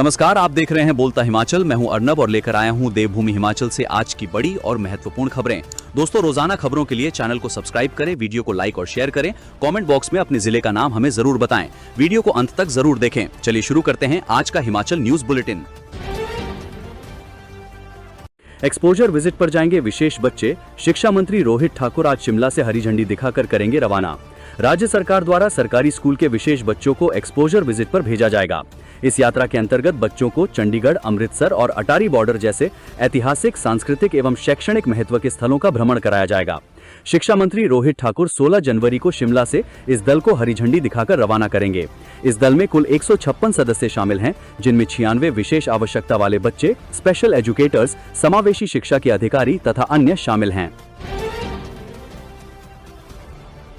नमस्कार, आप देख रहे हैं बोलता हिमाचल। मैं हूं अर्नब और लेकर आया हूं देवभूमि हिमाचल से आज की बड़ी और महत्वपूर्ण खबरें। दोस्तों, रोजाना खबरों के लिए चैनल को सब्सक्राइब करें, वीडियो को लाइक और शेयर करें, कमेंट बॉक्स में अपने जिले का नाम हमें जरूर बताएं। वीडियो को अंत तक जरूर देखें। चलिए शुरू करते हैं आज का Himachal news bulletin. Exposure visit पर जाएंगे विशेष बच्चे। शिक्षा मंत्री रोहित ठाकुर आज शिमला से हरी झंडी दिखाकर करेंगे रवाना। राज्य सरकार द्वारा सरकारी स्कूल के विशेष बच्चों को एक्सपोजर विजिट पर भेजा जाएगा। इस यात्रा के अंतर्गत बच्चों को चंडीगढ़, अमृतसर और अटारी बॉर्डर जैसे ऐतिहासिक, सांस्कृतिक एवं शैक्षणिक महत्व के स्थलों का भ्रमण कराया जाएगा। शिक्षा मंत्री रोहित ठाकुर 16 जनवरी को शिमला से इस दल को हरी झंडी दिखाकर रवाना करेंगे। इस दल में कुल 156 सदस्य शामिल हैं, जिनमें 96 विशेष आवश्यकता वाले बच्चे, स्पेशल एजुकेटर्स, समावेशी शिक्षा के अधिकारी तथा अन्य शामिल हैं।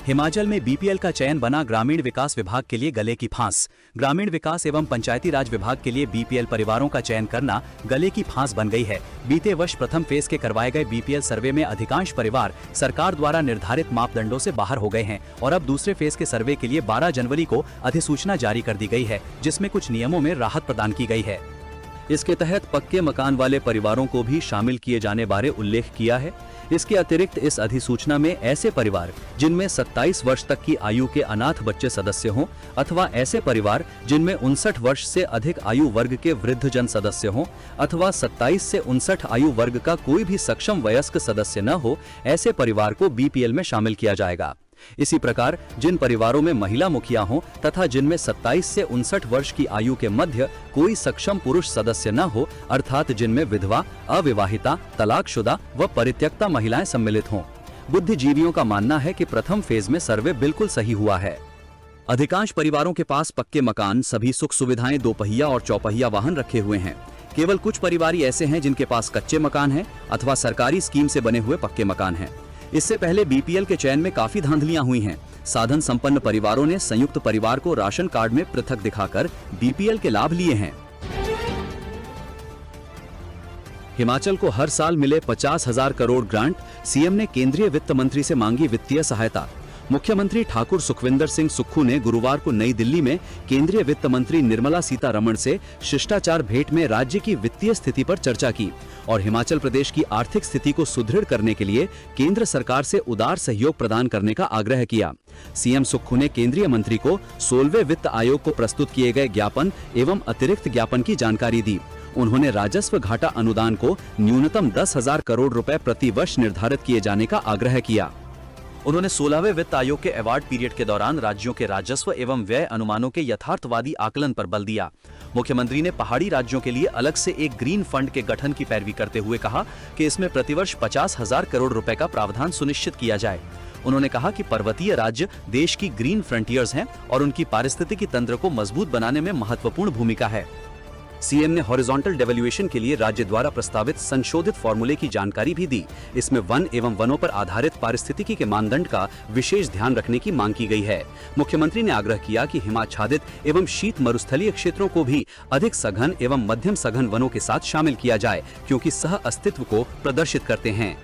हिमाचल में बीपीएल का चयन बना ग्रामीण विकास विभाग के लिए गले की फांस। ग्रामीण विकास एवं पंचायती राज विभाग के लिए बीपीएल परिवारों का चयन करना गले की फांस बन गई है। बीते वर्ष प्रथम फेज के करवाए गए बीपीएल सर्वे में अधिकांश परिवार सरकार द्वारा निर्धारित मापदंडों से बाहर हो गए हैं और अब दूसरे फेज के सर्वे के लिए 12 जनवरी को अधिसूचना जारी कर दी गई है, जिसमें कुछ नियमों में राहत प्रदान की गई है। इसके तहत पक्के मकान वाले परिवारों को भी शामिल किए जाने बारे उल्लेख किया है। इसके अतिरिक्त इस अधिसूचना में ऐसे परिवार जिनमें 27 वर्ष तक की आयु के अनाथ बच्चे सदस्य हों अथवा ऐसे परिवार जिनमें 59 वर्ष से अधिक आयु वर्ग के वृद्धजन सदस्य हों अथवा 27 से 59 आयु वर्ग का कोई भी सक्षम वयस्क सदस्य न हो, ऐसे परिवार को बीपीएल में शामिल किया जाएगा। इसी प्रकार जिन परिवारों में महिला मुखिया हों तथा जिनमें 27 से 59 वर्ष की आयु के मध्य कोई सक्षम पुरुष सदस्य न हो, अर्थात जिनमें विधवा, अविवाहिता, तलाकशुदा व परित्यक्ता महिलाएं सम्मिलित हों। बुद्धिजीवियों का मानना है कि प्रथम फेज में सर्वे बिल्कुल सही हुआ है। अधिकांश परिवारों के पास पक्के मकान, सभी सुख सुविधाएं, दोपहिया और चौपहिया वाहन रखे हुए हैं। केवल कुछ परिवार ऐसे हैं जिनके पास कच्चे मकान हैं अथवा सरकारी स्कीम से बने हुए पक्के मकान हैं। इससे पहले बीपीएल के चयन में काफी धांधलियां हुई हैं। साधन संपन्न परिवारों ने संयुक्त परिवार को राशन कार्ड में पृथक दिखाकर बीपीएल के लाभ लिए हैं। हिमाचल को हर साल मिले 50,000 करोड़ ग्रांट। सीएम ने केंद्रीय वित्त मंत्री से मांगी वित्तीय सहायता। मुख्यमंत्री ठाकुर सुखविंदर सिंह सुक्खू ने गुरुवार को नई दिल्ली में केंद्रीय वित्त मंत्री निर्मला सीतारमण से शिष्टाचार भेंट में राज्य की वित्तीय स्थिति पर चर्चा की और हिमाचल प्रदेश की आर्थिक स्थिति को सुदृढ़ करने के लिए केंद्र सरकार से उदार सहयोग प्रदान करने का आग्रह किया। सीएम सुक्खू ने केंद्रीय मंत्री को 16वें वित्त आयोग को प्रस्तुत किए गए ज्ञापन एवं अतिरिक्त ज्ञापन की जानकारी दी। उन्होंने राजस्व घाटा अनुदान को न्यूनतम 10,000 करोड़ रुपए प्रति वर्ष निर्धारित किए जाने का आग्रह किया। उन्होंने 16वें वित्त आयोग के अवार्ड पीरियड के दौरान राज्यों के राजस्व एवं व्यय अनुमानों के यथार्थवादी आकलन पर बल दिया। मुख्यमंत्री ने पहाड़ी राज्यों के लिए अलग से एक ग्रीन फंड के गठन की पैरवी करते हुए कहा कि इसमें प्रतिवर्ष 50,000 करोड़ रुपए का प्रावधान सुनिश्चित किया जाए। उन्होंने कहा कि पर्वतीय राज्य देश की ग्रीन फ्रंटियर्स हैं और उनकी पारिस्थितिकी तंत्र को मजबूत बनाने में महत्वपूर्ण भूमिका है। सीएम ने हॉरिजॉन्टल डेवल्यूएशन के लिए राज्य द्वारा प्रस्तावित संशोधित फॉर्मूले की जानकारी भी दी। इसमें वन एवं वनों पर आधारित पारिस्थितिकी के मानदंड का विशेष ध्यान रखने की मांग की गई है। मुख्यमंत्री ने आग्रह किया कि हिमाच्छादित एवं शीत मरुस्थलीय क्षेत्रों को भी अधिक सघन एवं मध्यम सघन वनों के साथ शामिल किया जाए, क्योंकि सह अस्तित्व को प्रदर्शित करते हैं।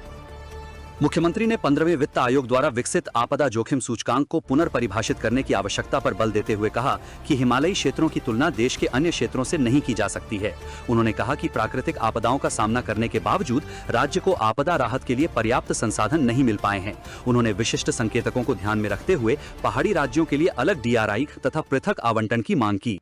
मुख्यमंत्री ने 15वें वित्त आयोग द्वारा विकसित आपदा जोखिम सूचकांक को पुनर्परिभाषित करने की आवश्यकता पर बल देते हुए कहा कि हिमालयी क्षेत्रों की तुलना देश के अन्य क्षेत्रों से नहीं की जा सकती है। उन्होंने कहा कि प्राकृतिक आपदाओं का सामना करने के बावजूद राज्य को आपदा राहत के लिए पर्याप्त संसाधन नहीं मिल पाए हैं। उन्होंने विशिष्ट संकेतकों को ध्यान में रखते हुए पहाड़ी राज्यों के लिए अलग डीआरआई तथा पृथक आवंटन की मांग की।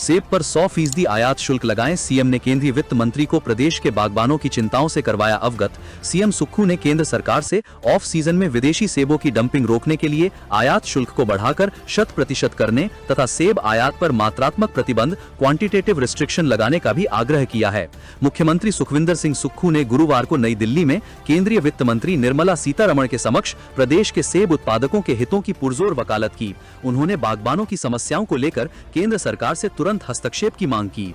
सेब पर 100% आयात शुल्क लगाएं। सीएम ने केंद्रीय वित्त मंत्री को प्रदेश के बागबानों की चिंताओं से करवाया अवगत। सीएम सुक्खू ने केंद्र सरकार से ऑफ सीजन में विदेशी सेबों की डंपिंग रोकने के लिए आयात शुल्क को बढ़ाकर 100% करने तथा सेब आयात पर मात्रात्मक प्रतिबंध क्वांटिटेटिव रिस्ट्रिक्शन लगाने का भी आग्रह किया है। मुख्यमंत्री सुखविंदर सिंह सुक्खू ने गुरुवार को नई दिल्ली में केंद्रीय वित्त मंत्री निर्मला सीतारमण के समक्ष प्रदेश के सेब उत्पादकों के हितों की पुरजोर वकालत की। उन्होंने बागबानों की समस्याओं को लेकर केंद्र सरकार से तुरंत हस्तक्षेप की मांग की।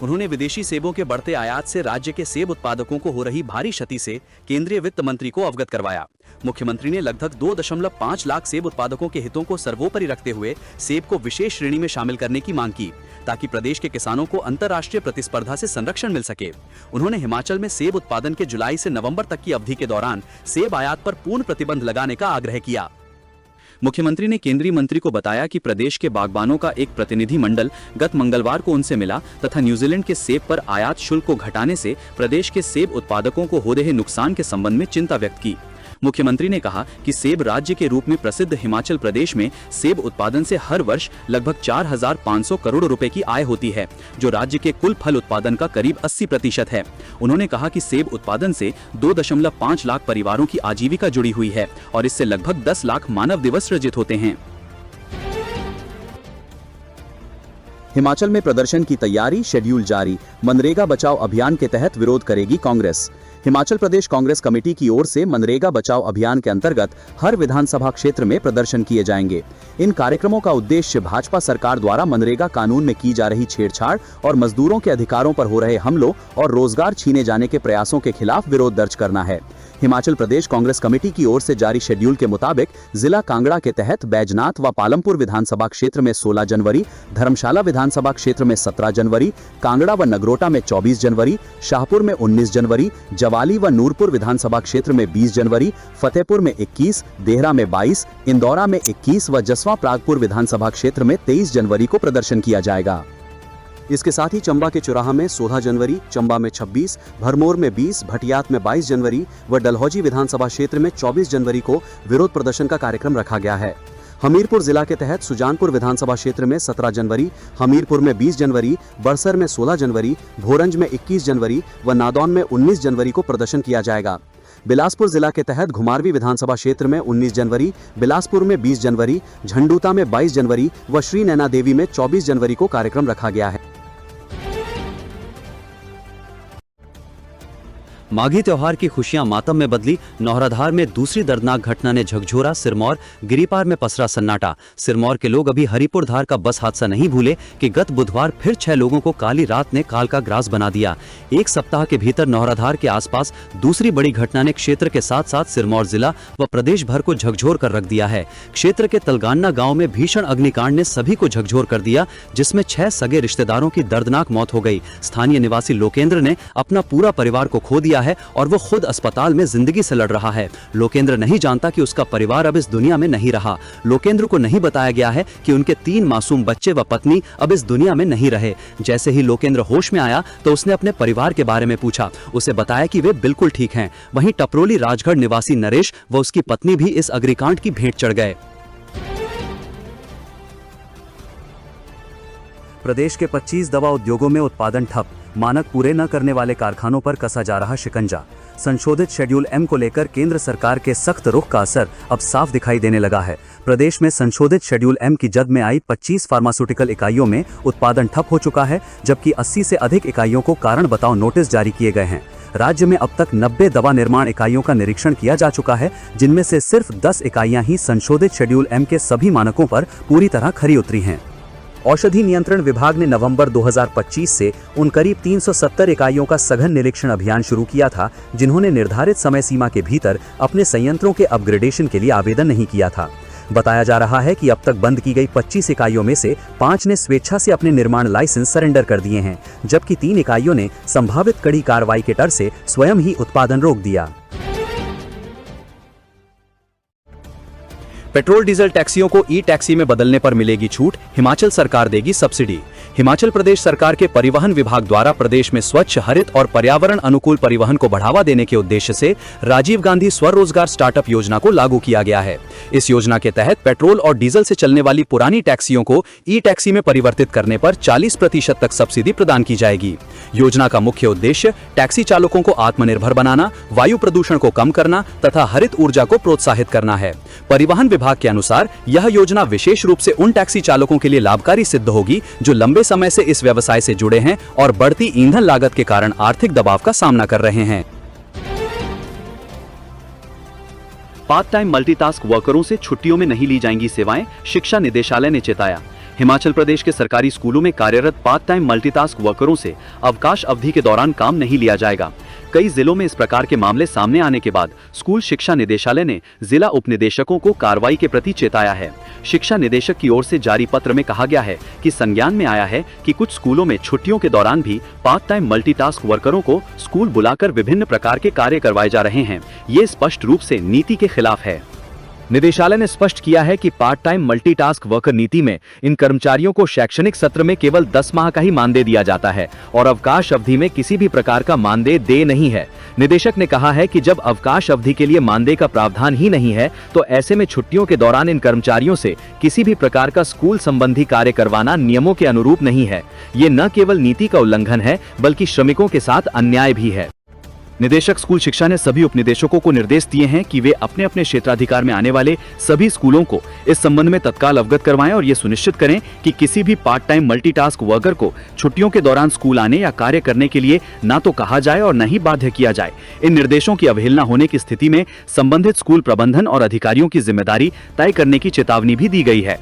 उन्होंने विदेशी सेबों के बढ़ते आयात से राज्य के सेब उत्पादकों को हो रही भारी क्षति से केंद्रीय वित्त मंत्री को अवगत करवाया। मुख्यमंत्री ने लगभग 2.5 लाख सेब उत्पादकों के हितों को सर्वोपरि रखते हुए सेब को विशेष श्रेणी में शामिल करने की मांग की, ताकि प्रदेश के किसानों को अंतर्राष्ट्रीय प्रतिस्पर्धा से संरक्षण मिल सके। उन्होंने हिमाचल में सेब उत्पादन के जुलाई से नवंबर तक की अवधि के दौरान सेब आयात पर पूर्ण प्रतिबंध लगाने का आग्रह किया। मुख्यमंत्री ने केंद्रीय मंत्री को बताया कि प्रदेश के बागबानों का एक प्रतिनिधि मंडल गत मंगलवार को उनसे मिला तथा न्यूजीलैंड के सेब पर आयात शुल्क को घटाने से प्रदेश के सेब उत्पादकों को हो रहे नुकसान के संबंध में चिंता व्यक्त की। मुख्यमंत्री ने कहा कि सेब राज्य के रूप में प्रसिद्ध हिमाचल प्रदेश में सेब उत्पादन से हर वर्ष लगभग 4,500 करोड़ रुपए की आय होती है, जो राज्य के कुल फल उत्पादन का करीब 80% है। उन्होंने कहा कि सेब उत्पादन से 2.5 लाख परिवारों की आजीविका जुड़ी हुई है और इससे लगभग 10 लाख मानव दिवस सृजित होते हैं। हिमाचल में प्रदर्शन की तैयारी, शेड्यूल जारी। मनरेगा बचाओ अभियान के तहत विरोध करेगी कांग्रेस। हिमाचल प्रदेश कांग्रेस कमेटी की ओर से मनरेगा बचाओ अभियान के अंतर्गत हर विधानसभा क्षेत्र में प्रदर्शन किए जाएंगे। इन कार्यक्रमों का उद्देश्य भाजपा सरकार द्वारा मनरेगा कानून में की जा रही छेड़छाड़ और मजदूरों के अधिकारों पर हो रहे हमलों और रोजगार छीने जाने के प्रयासों के खिलाफ विरोध दर्ज करना है। हिमाचल प्रदेश कांग्रेस कमेटी की ओर से जारी शेड्यूल के मुताबिक जिला कांगड़ा के तहत बैजनाथ व पालमपुर विधानसभा क्षेत्र में 16 जनवरी, धर्मशाला विधानसभा क्षेत्र में 17 जनवरी, कांगड़ा व नगरोटा में 24 जनवरी, शाहपुर में 19 जनवरी, जवाली व नूरपुर विधानसभा क्षेत्र में 20 जनवरी, फतेहपुर में 21, देहरा में 22, इंदौरा में 21 व जसवा परागपुर विधानसभा क्षेत्र में 23 जनवरी को प्रदर्शन किया जाएगा। इसके साथ ही चंबा के चौराहा में 16 जनवरी, चंबा में 26, भरमौर में 20, भटियात में 22 जनवरी व डलहौजी विधानसभा क्षेत्र में 24 जनवरी को विरोध प्रदर्शन का कार्यक्रम रखा गया है। हमीरपुर जिला के तहत सुजानपुर विधानसभा क्षेत्र में 17 जनवरी, हमीरपुर में 20 जनवरी, बड़सर में 16 जनवरी, भोरंज में 21 जनवरी व नादौन में 19 जनवरी को प्रदर्शन किया जाएगा। बिलासपुर जिला के तहत घुमारवी विधानसभा क्षेत्र में 19 जनवरी, बिलासपुर में 20 जनवरी, झंडूता में 22 जनवरी व श्री नैना देवी में 24 जनवरी को कार्यक्रम रखा गया है। माघी त्योहार की खुशियां मातम में बदली। नौहराधार में दूसरी दर्दनाक घटना ने झकझोरा। सिरमौर गिरिपार में पसरा सन्नाटा। सिरमौर के लोग अभी हरिपुर धार का बस हादसा नहीं भूले कि गत बुधवार फिर 6 लोगों को काली रात ने काल का ग्रास बना दिया। एक सप्ताह के भीतर नौहराधार के आसपास दूसरी बड़ी घटना ने क्षेत्र के साथ साथ सिरमौर जिला व प्रदेश भर को झकझोर कर रख दिया है। क्षेत्र के तलगाना गाँव में भीषण अग्निकांड ने सभी को झकझोर कर दिया, जिसमें 6 सगे रिश्तेदारों की दर्दनाक मौत हो गई। स्थानीय निवासी लोकेंद्र ने अपना पूरा परिवार को खो दिया है और वो खुद अस्पताल में जिंदगी से लड़ रहा है। लोकेंद्र नहीं जानता कि उसका परिवार अब इस दुनिया में नहीं रहा। लोकेंद्र को नहीं बताया गया है कि उनके 3 मासूम बच्चे व पत्नी अब इस दुनिया में नहीं रहे। जैसे ही लोकेंद्र होश में आया तो उसने अपने परिवार के बारे में पूछा। उसे बताया कि वे बिल्कुल ठीक हैं। वहीं टपरोली राजगढ़ निवासी नरेश व उसकी पत्नी भी इस अग्निकांड की भेंट चढ़ गए। प्रदेश के 25 दवा उद्योगों में उत्पादन ठप। मानक पूरे न करने वाले कारखानों पर कसा जा रहा शिकंजा। संशोधित शेड्यूल एम को लेकर केंद्र सरकार के सख्त रुख का असर अब साफ दिखाई देने लगा है। प्रदेश में संशोधित शेड्यूल एम की जद में आई 25 फार्मास्यूटिकल इकाइयों में उत्पादन ठप हो चुका है, जबकि 80 से अधिक इकाइयों को कारण बताओ नोटिस जारी किए गए हैं। राज्य में अब तक 90 दवा निर्माण इकाइयों का निरीक्षण किया जा चुका है, जिनमें से सिर्फ 10 इकाइयां ही संशोधित शेड्यूल एम के सभी मानकों पर पूरी तरह खरी उतरी हैं। औषधि नियंत्रण विभाग ने नवंबर 2025 से उन करीब 370 इकाइयों का सघन निरीक्षण अभियान शुरू किया था, जिन्होंने निर्धारित समय सीमा के भीतर अपने संयंत्रों के अपग्रेडेशन के लिए आवेदन नहीं किया था। बताया जा रहा है कि अब तक बंद की गई 25 इकाइयों में से 5 ने स्वेच्छा से अपने निर्माण लाइसेंस सरेंडर कर दिए हैं, जबकि 3 इकाइयों ने संभावित कड़ी कार्रवाई के डर से स्वयं ही उत्पादन रोक दिया। पेट्रोल डीजल टैक्सियों को ई टैक्सी में बदलने पर मिलेगी छूट। हिमाचल सरकार देगी सब्सिडी। हिमाचल प्रदेश सरकार के परिवहन विभाग द्वारा प्रदेश में स्वच्छ, हरित और पर्यावरण अनुकूल परिवहन को बढ़ावा देने के उद्देश्य से राजीव गांधी स्वरोजगार स्टार्टअप योजना को लागू किया गया है। इस योजना के तहत पेट्रोल और डीजल से चलने वाली पुरानी टैक्सियों को ई टैक्सी में परिवर्तित करने पर 40% तक सब्सिडी प्रदान की जाएगी। योजना का मुख्य उद्देश्य टैक्सी चालकों को आत्मनिर्भर बनाना, वायु प्रदूषण को कम करना तथा हरित ऊर्जा को प्रोत्साहित करना है। परिवहन विभाग के अनुसार यह योजना विशेष रूप से उन टैक्सी चालकों के लिए लाभकारी सिद्ध होगी जो लंबे समय से इस व्यवसाय से जुड़े हैं और बढ़ती ईंधन लागत के कारण आर्थिक दबाव का सामना कर रहे हैं। पार्ट टाइम मल्टीटास्क वर्करों से छुट्टियों में नहीं ली जाएंगी सेवाएं, शिक्षा निदेशालय ने चेताया। हिमाचल प्रदेश के सरकारी स्कूलों में कार्यरत पार्ट टाइम मल्टीटास्क वर्करों से अवकाश अवधि के दौरान काम नहीं लिया जाएगा। कई जिलों में इस प्रकार के मामले सामने आने के बाद स्कूल शिक्षा निदेशालय ने जिला उपनिदेशकों को कार्रवाई के प्रति चेताया है। शिक्षा निदेशक की ओर से जारी पत्र में कहा गया है कि संज्ञान में आया है कि कुछ स्कूलों में छुट्टियों के दौरान भी पार्ट टाइम मल्टीटास्क वर्करों को स्कूल बुलाकर विभिन्न प्रकार के कार्य करवाए जा रहे हैं। ये स्पष्ट रूप से नीति के खिलाफ है। निदेशालय ने स्पष्ट किया है कि पार्ट टाइम मल्टीटास्क वर्कर नीति में इन कर्मचारियों को शैक्षणिक सत्र में केवल 10 माह का ही मानदेय दिया जाता है और अवकाश अवधि में किसी भी प्रकार का मानदेय देय नहीं है। निदेशक ने कहा है कि जब अवकाश अवधि के लिए मानदेय का प्रावधान ही नहीं है तो ऐसे में छुट्टियों के दौरान इन कर्मचारियों से किसी भी प्रकार का स्कूल संबंधी कार्य करवाना नियमों के अनुरूप नहीं है। ये न केवल नीति का उल्लंघन है बल्कि श्रमिकों के साथ अन्याय भी है। निदेशक स्कूल शिक्षा ने सभी उपनिदेशकों को निर्देश दिए हैं कि वे अपने अपने क्षेत्राधिकार में आने वाले सभी स्कूलों को इस संबंध में तत्काल अवगत करवाएं और ये सुनिश्चित करें कि किसी भी पार्ट टाइम मल्टीटास्क वर्कर को छुट्टियों के दौरान स्कूल आने या कार्य करने के लिए ना तो कहा जाए और न ही बाध्य किया जाए। इन निर्देशों की अवहेलना होने की स्थिति में संबंधित स्कूल प्रबंधन और अधिकारियों की जिम्मेदारी तय करने की चेतावनी भी दी गई है।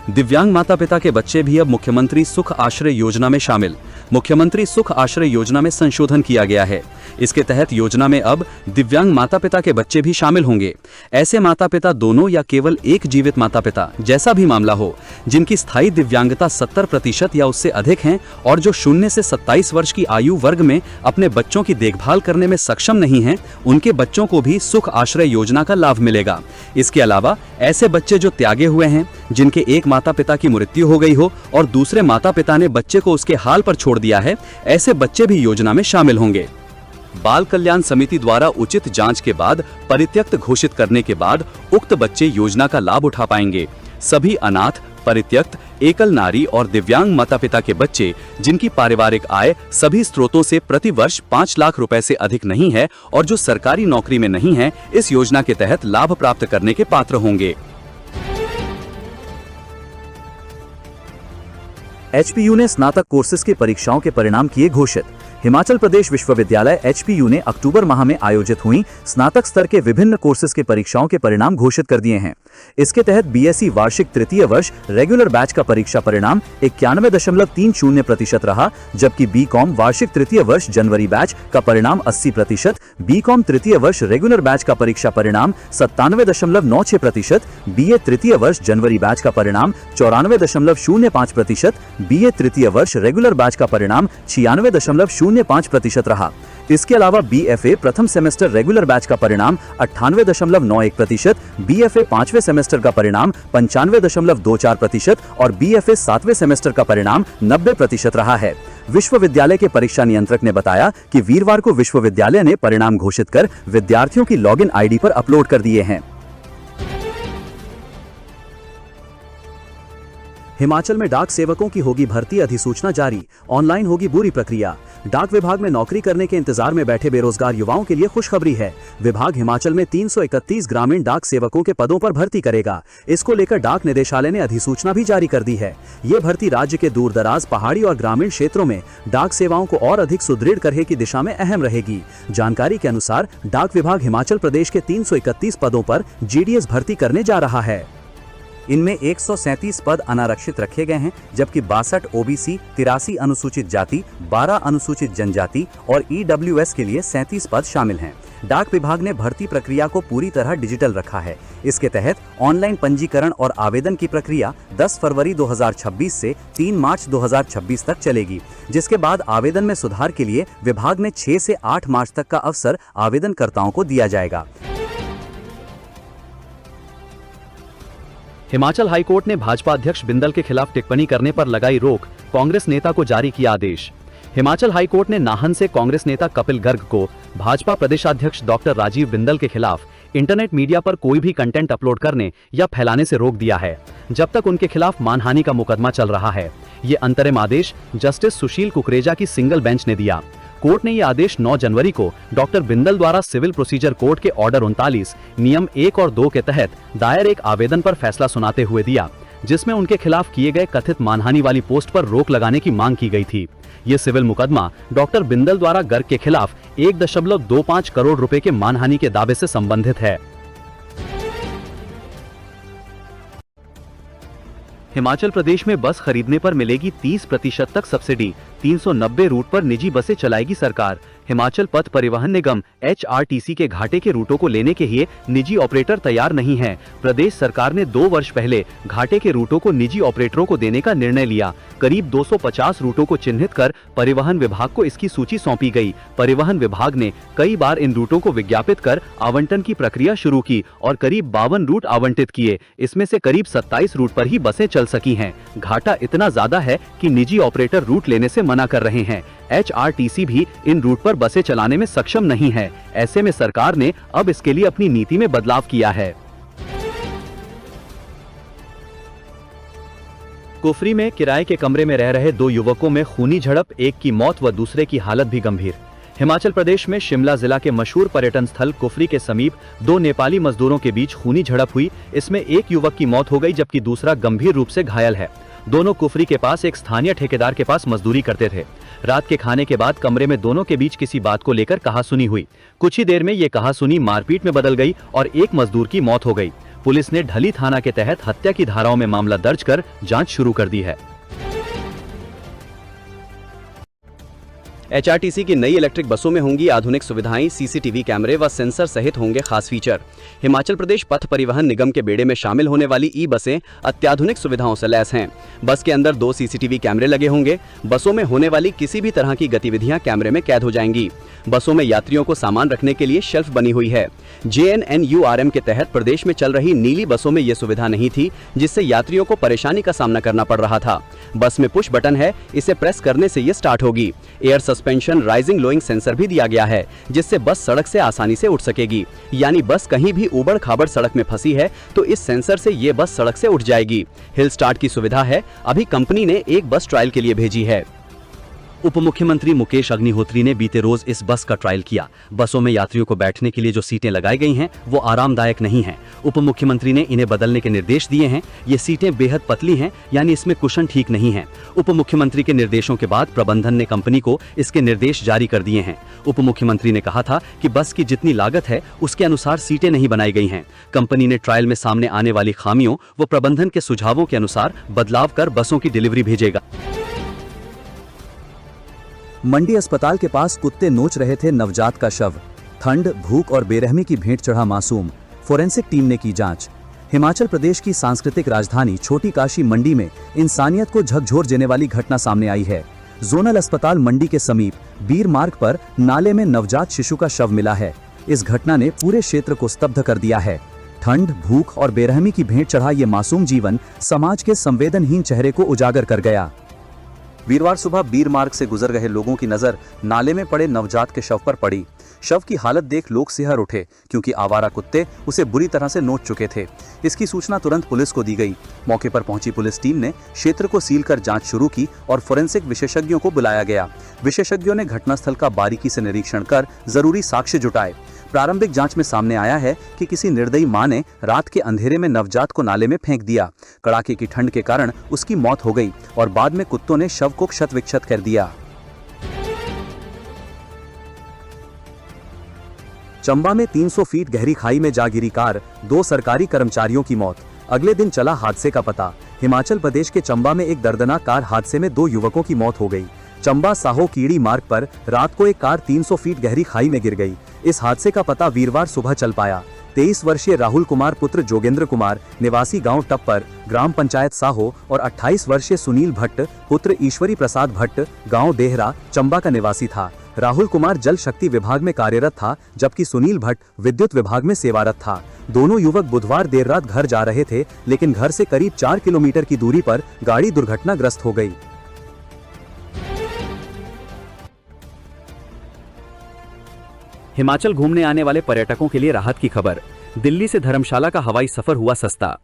दिव्यांग माता पिता के बच्चे भी अब मुख्यमंत्री सुख आश्रय योजना में शामिल। मुख्यमंत्री सुख आश्रय योजना में संशोधन किया गया है। इसके तहत योजना में अब दिव्यांग माता पिता के बच्चे भी शामिल होंगे। ऐसे माता पिता दोनों या केवल एक जीवित माता पिता, जैसा भी मामला हो, जिनकी स्थायी दिव्यांगता 70% या उससे अधिक हैं और जो 0 से 27 वर्ष की आयु वर्ग में अपने बच्चों की देखभाल करने में सक्षम नहीं हैं, उनके बच्चों को भी सुख आश्रय योजना का लाभ मिलेगा। इसके अलावा ऐसे बच्चे जो त्यागे हुए हैं, जिनके एक माता पिता की मृत्यु हो गई हो और दूसरे माता पिता ने बच्चे को उसके हाल पर छोड़ दिया है, ऐसे बच्चे भी योजना में शामिल होंगे। बाल कल्याण समिति द्वारा उचित जांच के बाद परित्यक्त घोषित करने के बाद उक्त बच्चे योजना का लाभ उठा पाएंगे। सभी अनाथ, परित्यक्त, एकल नारी और दिव्यांग माता पिता के बच्चे जिनकी पारिवारिक आय सभी स्रोतों से प्रति वर्ष 5 लाख रुपए से अधिक नहीं है और जो सरकारी नौकरी में नहीं है, इस योजना के तहत लाभ प्राप्त करने के पात्र होंगे। एचपीयू ने स्नातक कोर्सेज की परीक्षाओं के परिणाम किए घोषित। हिमाचल प्रदेश विश्वविद्यालय एचपीयू ने अक्टूबर माह में आयोजित हुई स्नातक स्तर के विभिन्न कोर्सेज के परीक्षाओं के परिणाम घोषित कर दिए हैं। इसके तहत बीएससी वार्षिक तृतीय वर्ष रेगुलर बैच का परीक्षा परिणाम 91.30% रहा, जबकि बीकॉम वार्षिक तृतीय वर्ष जनवरी बैच का परिणाम 80%, बीकॉम तृतीय वर्ष रेगुलर बैच का परीक्षा परिणाम 97.96%, बीए तृतीय वर्ष जनवरी बैच का परिणाम 94.05%, बीए तृतीय वर्ष रेगुलर बैच का परिणाम 96.05% रहा। इसके अलावा बीएफए प्रथम सेमेस्टर रेगुलर बैच का परिणाम 98.91%, बीएफए 5वें सेमेस्टर का परिणाम 95.24% और बीएफए 7वें सेमेस्टर का परिणाम 90% रहा है। विश्वविद्यालय के परीक्षा नियंत्रक ने बताया कि वीरवार को विश्वविद्यालय ने परिणाम घोषित कर विद्यार्थियों की लॉगिन आईडी पर अपलोड कर दिए हैं। हिमाचल में डाक सेवकों की होगी भर्ती अधिसूचना जारी, ऑनलाइन होगी पूरी प्रक्रिया। डाक विभाग में नौकरी करने के इंतजार में बैठे बेरोजगार युवाओं के लिए खुशखबरी है। विभाग हिमाचल में 331 ग्रामीण डाक सेवकों के पदों पर भर्ती करेगा। इसको लेकर डाक निदेशालय ने अधिसूचना भी जारी कर दी है। ये भर्ती राज्य के दूरदराज, पहाड़ी और ग्रामीण क्षेत्रों में डाक सेवाओं को और अधिक सुदृढ़ करने की दिशा में अहम रहेगी। जानकारी के अनुसार डाक विभाग हिमाचल प्रदेश के 331 पदों पर जीडीएस भर्ती करने जा रहा है। इनमें 137 पद अनारक्षित रखे गए हैं, जबकि 62 ओबीसी, 83 अनुसूचित जाति, 12 अनुसूचित जनजाति और ईडब्ल्यूएस के लिए 37 पद शामिल हैं। डाक विभाग ने भर्ती प्रक्रिया को पूरी तरह डिजिटल रखा है। इसके तहत ऑनलाइन पंजीकरण और आवेदन की प्रक्रिया 10 फरवरी 2026 से 3 मार्च 2026 तक चलेगी, जिसके बाद आवेदन में सुधार के लिए विभाग ने 6 से 8 मार्च तक का अवसर आवेदनकर्ताओं को दिया जाएगा। हिमाचल हाईकोर्ट ने भाजपा अध्यक्ष बिंदल के खिलाफ टिप्पणी करने पर लगाई रोक, कांग्रेस नेता को जारी किया आदेश। हिमाचल हाईकोर्ट ने नाहन से कांग्रेस नेता कपिल गर्ग को भाजपा प्रदेशाध्यक्ष डॉक्टर राजीव बिंदल के खिलाफ इंटरनेट मीडिया पर कोई भी कंटेंट अपलोड करने या फैलाने से रोक दिया है, जब तक उनके खिलाफ मानहानि का मुकदमा चल रहा है। ये अंतरिम आदेश जस्टिस सुशील कुकरेजा की सिंगल बेंच ने दिया। कोर्ट ने यह आदेश 9 जनवरी को डॉक्टर बिंदल द्वारा सिविल प्रोसीजर कोड के ऑर्डर 39 नियम 1 और 2 के तहत दायर एक आवेदन पर फैसला सुनाते हुए दिया, जिसमें उनके खिलाफ किए गए कथित मानहानि वाली पोस्ट पर रोक लगाने की मांग की गई थी। ये सिविल मुकदमा डॉक्टर बिंदल द्वारा गर्ग के खिलाफ 1.25 करोड़ रुपए के मानहानि के दावे से संबंधित है। हिमाचल प्रदेश में बस खरीदने पर मिलेगी 30% तक सब्सिडी, 390 रूट पर निजी बसें चलाएगी सरकार। हिमाचल पथ परिवहन निगम HRTC के घाटे के रूटों को लेने के लिए निजी ऑपरेटर तैयार नहीं है। प्रदेश सरकार ने 2 वर्ष पहले घाटे के रूटों को निजी ऑपरेटरों को देने का निर्णय लिया। करीब 250 रूटों को चिन्हित कर परिवहन विभाग को इसकी सूची सौंपी गई। परिवहन विभाग ने कई बार इन रूटों को विज्ञापित कर आवंटन की प्रक्रिया शुरू की और करीब 52 रूट आवंटित किए। इसमें से करीब 27 रूट पर ही बसें चल सकी हैं। घाटा इतना ज्यादा है कि निजी ऑपरेटर रूट लेने से मना कर रहे हैं। HRTC भी इन रूट पर बसें चलाने में सक्षम नहीं है। ऐसे में सरकार ने अब इसके लिए अपनी नीति में बदलाव किया है। कुफरी में किराए के कमरे में रह रहे 2 युवकों में खूनी झड़प, एक की मौत व दूसरे की हालत भी गंभीर। हिमाचल प्रदेश में शिमला जिला के मशहूर पर्यटन स्थल कुफरी के समीप 2 नेपाली मजदूरों के बीच खूनी झड़प हुई। इसमें एक युवक की मौत हो गई जबकि दूसरा गंभीर रूप से घायल है। दोनों कुफरी के पास एक स्थानीय ठेकेदार के पास मजदूरी करते थे। रात के खाने के बाद कमरे में दोनों के बीच किसी बात को लेकर कहासुनी हुई। कुछ ही देर में ये कहासुनी मारपीट में बदल गई और एक मजदूर की मौत हो गई। पुलिस ने ढली थाना के तहत हत्या की धाराओं में मामला दर्ज कर जांच शुरू कर दी है। HRTC की नई इलेक्ट्रिक बसों में होंगी आधुनिक सुविधाएं, CCTV कैमरे व सेंसर सहित होंगे खास फीचर। हिमाचल प्रदेश पथ परिवहन निगम के बेड़े में शामिल होने वाली बसें अत्याधुनिक सुविधाओं से लैस हैं। बस के अंदर 2 CCTV कैमरे लगे होंगे। बसों में होने वाली किसी भी तरह की गतिविधियां कैमरे में कैद हो जाएंगी। बसों में यात्रियों को सामान रखने के लिए शेल्फ बनी हुई है। JNNURM के तहत प्रदेश में चल रही नीली बसों में ये सुविधा नहीं थी, जिससे यात्रियों को परेशानी का सामना करना पड़ रहा था। बस में पुश बटन है, इसे प्रेस करने से ये स्टार्ट होगी। एयर सस्पेंशन राइजिंग लोइंग सेंसर भी दिया गया है, जिससे बस सड़क से आसानी से उठ सकेगी। यानी बस कहीं भी ऊबड़ खाबड़ सड़क में फंसी है तो इस सेंसर से ये बस सड़क से उठ जाएगी। हिल स्टार्ट की सुविधा है। अभी कंपनी ने एक बस ट्रायल के लिए भेजी है। उप मुख्यमंत्री मुकेश अग्निहोत्री ने बीते रोज इस बस का ट्रायल किया। बसों में यात्रियों को बैठने के लिए जो सीटें लगाई गई हैं वो आरामदायक नहीं हैं। उप मुख्यमंत्री ने इन्हें बदलने के निर्देश दिए हैं। ये सीटें बेहद पतली हैं, यानी इसमें कुशन ठीक नहीं है। उप मुख्यमंत्री के निर्देशों के बाद प्रबंधन ने कंपनी को इसके निर्देश जारी कर दिए हैं। उप मुख्यमंत्री ने कहा था कि बस की जितनी लागत है उसके अनुसार सीटें नहीं बनाई गई हैं। कंपनी ने ट्रायल में सामने आने वाली खामियों व प्रबंधन के सुझावों के अनुसार बदलाव कर बसों की डिलीवरी भेजेगा। मंडी अस्पताल के पास कुत्ते नोच रहे थे नवजात का शव। ठंड, भूख और बेरहमी की भेंट चढ़ा मासूम। फोरेंसिक टीम ने की जांच। हिमाचल प्रदेश की सांस्कृतिक राजधानी छोटी काशी मंडी में इंसानियत को झकझोर देने वाली घटना सामने आई है। जोनल अस्पताल मंडी के समीप बीर मार्ग पर नाले में नवजात शिशु का शव मिला है। इस घटना ने पूरे क्षेत्र को स्तब्ध कर दिया है। ठंड, भूख और बेरहमी की भेंट चढ़ा ये मासूम जीवन समाज के संवेदनहीन चेहरे को उजागर कर गया। वीरवार सुबह बीर मार्ग से गुजर रहे लोगों की नजर नाले में पड़े नवजात के शव पर पड़ी। शव की हालत देख लोग सिहर उठे, क्योंकि आवारा कुत्ते उसे बुरी तरह से नोच चुके थे। इसकी सूचना तुरंत पुलिस को दी गई। मौके पर पहुंची पुलिस टीम ने क्षेत्र को सील कर जांच शुरू की और फोरेंसिक विशेषज्ञों को बुलाया गया। विशेषज्ञों ने घटनास्थल का बारीकी से निरीक्षण कर जरूरी साक्ष्य जुटाए। प्रारंभिक जांच में सामने आया है कि किसी निर्दयी मां ने रात के अंधेरे में नवजात को नाले में फेंक दिया। कड़ाके की ठंड के कारण उसकी मौत हो गई और बाद में कुत्तों ने शव को क्षत विक्षत कर दिया। चंबा में 300 फीट गहरी खाई में जा गिरी कार, 2 सरकारी कर्मचारियों की मौत। अगले दिन चला हादसे का पता। हिमाचल प्रदेश के चंबा में एक दर्दनाक कार हादसे में 2 युवकों की मौत हो गई। चंबा साहो कीड़ी मार्ग पर रात को एक कार 300 फीट गहरी खाई में गिर गई। इस हादसे का पता वीरवार सुबह चल पाया। 23 वर्षीय राहुल कुमार पुत्र जोगेंद्र कुमार निवासी गांव टप्पर ग्राम पंचायत साहो और 28 वर्षीय सुनील भट्ट पुत्र ईश्वरी प्रसाद भट्ट गांव देहरा चंबा का निवासी था। राहुल कुमार जल शक्ति विभाग में कार्यरत था, जबकि सुनील भट्ट विद्युत विभाग में सेवारत था। दोनों युवक बुधवार देर रात घर जा रहे थे, लेकिन घर से करीब 4 किलोमीटर की दूरी पर गाड़ी दुर्घटनाग्रस्त हो गई। हिमाचल घूमने आने वाले पर्यटकों के लिए राहत की खबर। दिल्ली से धर्मशाला का हवाई सफर हुआ सस्ता।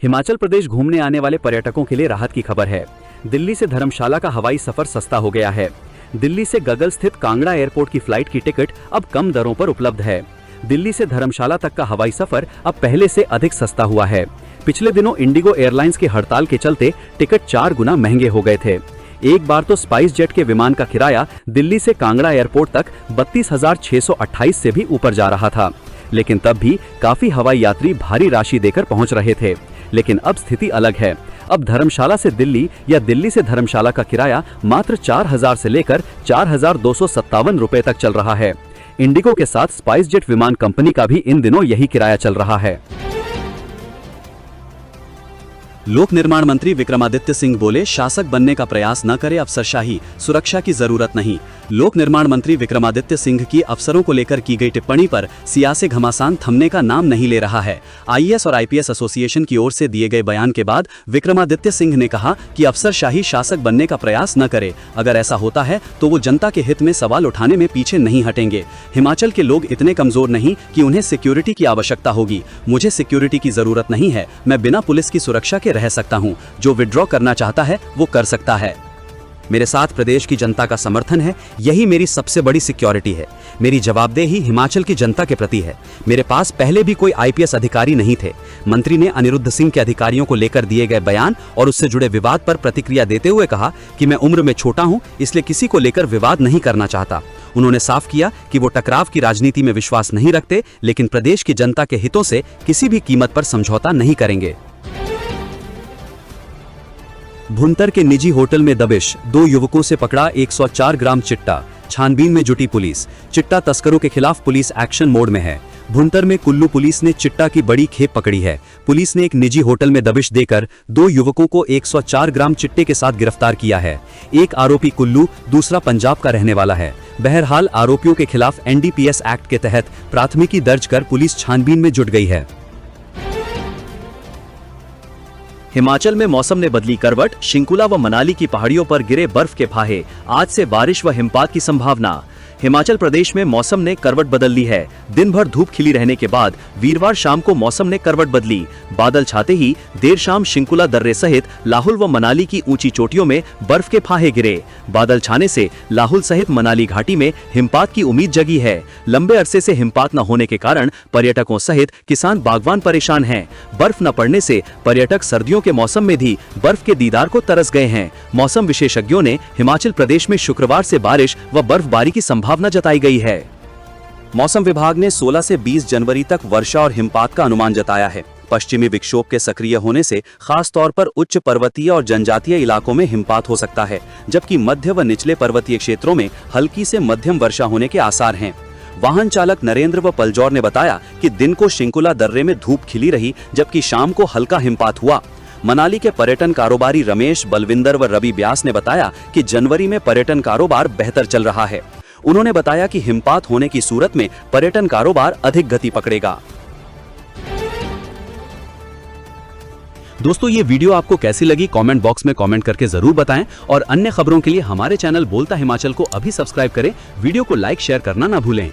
हिमाचल प्रदेश घूमने आने वाले पर्यटकों के लिए राहत की खबर है। दिल्ली से धर्मशाला का हवाई सफर सस्ता हो गया है। दिल्ली से गगल स्थित कांगड़ा एयरपोर्ट की फ्लाइट की टिकट अब कम दरों पर उपलब्ध है। दिल्ली से धर्मशाला तक का हवाई सफर अब पहले से अधिक सस्ता हुआ है। पिछले दिनों इंडिगो एयरलाइंस की हड़ताल के चलते टिकट 4 गुना महंगे हो गए थे। एक बार तो स्पाइस जेट के विमान का किराया दिल्ली से कांगड़ा एयरपोर्ट तक 32,628 से भी ऊपर जा रहा था, लेकिन तब भी काफी हवाई यात्री भारी राशि देकर पहुंच रहे थे। लेकिन अब स्थिति अलग है। अब धर्मशाला से दिल्ली या दिल्ली से धर्मशाला का किराया मात्र 4000 से लेकर 4257 रुपए तक चल रहा है। इंडिगो के साथ स्पाइस जेट विमान कंपनी का भी इन दिनों यही किराया चल रहा है। लोक निर्माण मंत्री विक्रमादित्य सिंह बोले, शासक बनने का प्रयास न करे अफसरशाही, सुरक्षा की जरूरत नहीं। लोक निर्माण मंत्री विक्रमादित्य सिंह की अफसरों को लेकर की गई टिप्पणी पर सियासी घमासान थमने का नाम नहीं ले रहा है। आईएएस और आईपीएस एसोसिएशन की ओर से दिए गए बयान के बाद विक्रमादित्य सिंह ने कहा कि अफसरशाही शासक बनने का प्रयास न करे। अगर ऐसा होता है तो वो जनता के हित में सवाल उठाने में पीछे नहीं हटेंगे। हिमाचल के लोग इतने कमजोर नहीं कि उन्हें सिक्योरिटी की आवश्यकता होगी। मुझे सिक्योरिटी की जरूरत नहीं है, मैं बिना पुलिस की सुरक्षा के रह सकता हूं। जो विड्रॉ करना चाहता है वो कर सकता है। मेरे साथ प्रदेश की जनता का समर्थन है, यही मेरी सबसे बड़ी सिक्योरिटी है। मेरी जवाबदेही हिमाचल की जनता के प्रति है। मेरे पास पहले भी कोई आईपीएस अधिकारी नहीं थे। मंत्री ने अनिरुद्ध सिंह के अधिकारियों को लेकर दिए गए बयान और उससे जुड़े विवाद पर प्रतिक्रिया देते हुए कहा कि मैं उम्र में छोटा हूं, इसलिए किसी को लेकर विवाद नहीं करना चाहता। उन्होंने साफ किया कि वो टकराव की राजनीति में विश्वास नहीं रखते, लेकिन प्रदेश की जनता के हितों से किसी भी कीमत पर समझौता नहीं करेंगे। भुंतर के निजी होटल में दबिश, 2 युवकों से पकड़ा 104 ग्राम चिट्टा। छानबीन में जुटी पुलिस। चिट्टा तस्करों के खिलाफ पुलिस एक्शन मोड में है। भुंतर में कुल्लू पुलिस ने चिट्टा की बड़ी खेप पकड़ी है। पुलिस ने एक निजी होटल में दबिश देकर 2 युवकों को 104 ग्राम चिट्टे के साथ गिरफ्तार किया है। एक आरोपी कुल्लू, दूसरा पंजाब का रहने वाला है। बहरहाल आरोपियों के खिलाफ एनडीपीएस एक्ट के तहत प्राथमिकी दर्ज कर पुलिस छानबीन में जुट गई है। हिमाचल में मौसम ने बदली करवट, शिंकुला व मनाली की पहाड़ियों पर गिरे बर्फ के फाहे। आज से बारिश व हिमपात की संभावना। हिमाचल प्रदेश में मौसम ने करवट बदल ली है। दिन भर धूप खिली रहने के बाद वीरवार शाम को मौसम ने करवट बदली। बादल छाते ही देर शाम शिंकुला दर्रे सहित लाहुल व मनाली की ऊंची चोटियों में बर्फ के फाहे गिरे। बादल छाने से लाहुल सहित मनाली घाटी में हिमपात की उम्मीद जगी है। लंबे अरसे से हिमपात न होने के कारण पर्यटकों सहित किसान बागवान परेशान हैं। बर्फ न पड़ने से पर्यटक सर्दियों के मौसम में भी बर्फ के दीदार को तरस गए हैं। मौसम विशेषज्ञों ने हिमाचल प्रदेश में शुक्रवार से बारिश व बर्फबारी की संभावना जताई गई है। मौसम विभाग ने 16 से 20 जनवरी तक वर्षा और हिमपात का अनुमान जताया है। पश्चिमी विक्षोभ के सक्रिय होने से खास तौर पर उच्च पर्वतीय और जनजातीय इलाकों में हिमपात हो सकता है, जबकि मध्य व निचले पर्वतीय क्षेत्रों में हल्की से मध्यम वर्षा होने के आसार हैं। वाहन चालक नरेंद्र व पलजौर ने बताया कि दिन को शिंकुला दर्रे में धूप खिली रही, जबकि शाम को हल्का हिमपात हुआ। मनाली के पर्यटन कारोबारी रमेश, बलविंदर व रवि व्यास ने बताया कि जनवरी में पर्यटन कारोबार बेहतर चल रहा है। उन्होंने बताया कि हिमपात होने की सूरत में पर्यटन कारोबार अधिक गति पकड़ेगा। दोस्तों, ये वीडियो आपको कैसी लगी कमेंट बॉक्स में कमेंट करके जरूर बताएं और अन्य खबरों के लिए हमारे चैनल बोलता हिमाचल को अभी सब्सक्राइब करें। वीडियो को लाइक शेयर करना ना भूलें।